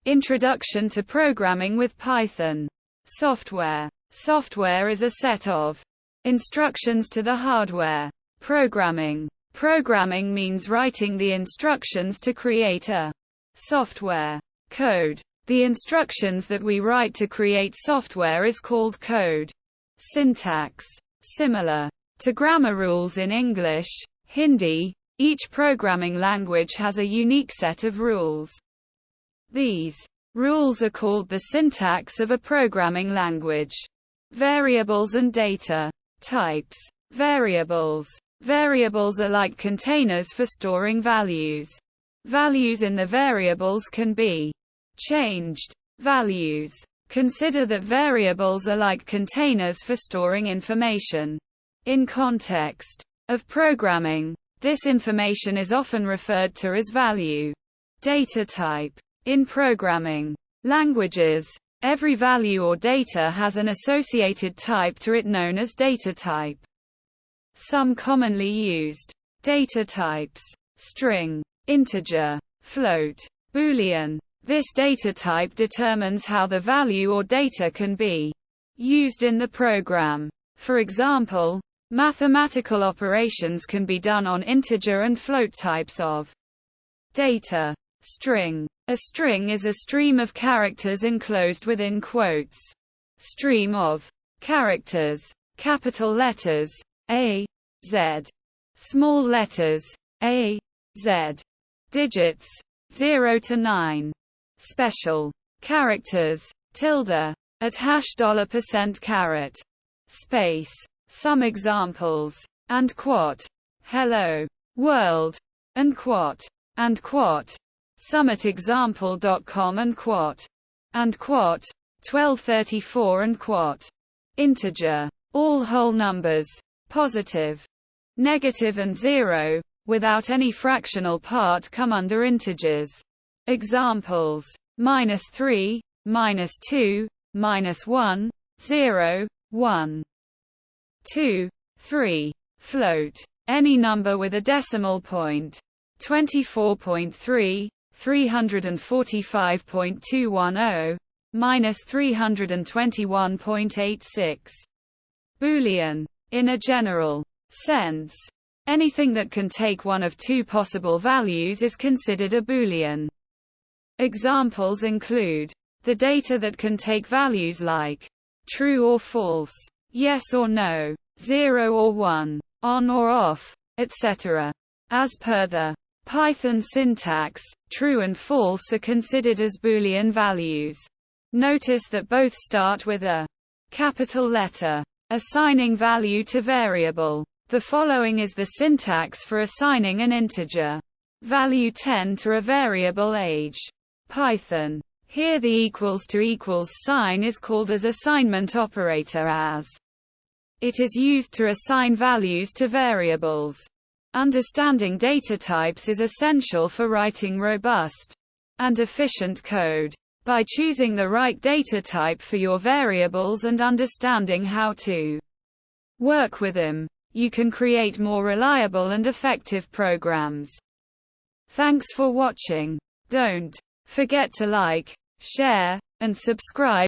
Introduction to Programming with Python. Software. Software is a set of instructions to the hardware. Programming. Programming means writing the instructions to create a software. Code. The instructions that we write to create software is called code. Syntax. Similar to grammar rules in English, Hindi, each programming language has a unique set of rules. These rules are called the syntax of a programming language. Variables and data types. Variables. Variables are like containers for storing values. Values in the variables can be changed. Values. Consider that variables are like containers for storing information. In context of programming, this information is often referred to as value. Data type. In programming languages, every value or data has an associated type to it known as data type. Some commonly used data types: string, integer, float, boolean. This data type determines how the value or data can be used in the program. For example, mathematical operations can be done on integer and float types of data. String. A string is a stream of characters enclosed within quotes. Stream of characters. Capital letters A, Z. Small letters A, Z. Digits 0 to 9. Special characters tilde at $$. Space. Some examples. And quote. Hello world. And quote. And quote. Some at example.com and quote. And quote. 1234 and quote. Integer. All whole numbers. Positive, negative and zero, without any fractional part come under integers. Examples: -3, -2, -1, 0, 1. 2, 3. Float. Any number with a decimal point. 24.3, 345.210, -321.86. Boolean. In a general sense, anything that can take one of two possible values is considered a Boolean. Examples include the data that can take values like true or false, yes or no, 0 or 1, on or off, etc. As per the Python syntax, true and false are considered as Boolean values. Notice that both start with a capital letter. Assigning value to variable. The following is the syntax for assigning an integer value 10 to a variable age. Python. Here the equals to equals sign is called as assignment operator as it is used to assign values to variables. Understanding data types is essential for writing robust and efficient code. By choosing the right data type for your variables and understanding how to work with them, you can create more reliable and effective programs. Thanks for watching. Don't forget to like, share, and subscribe.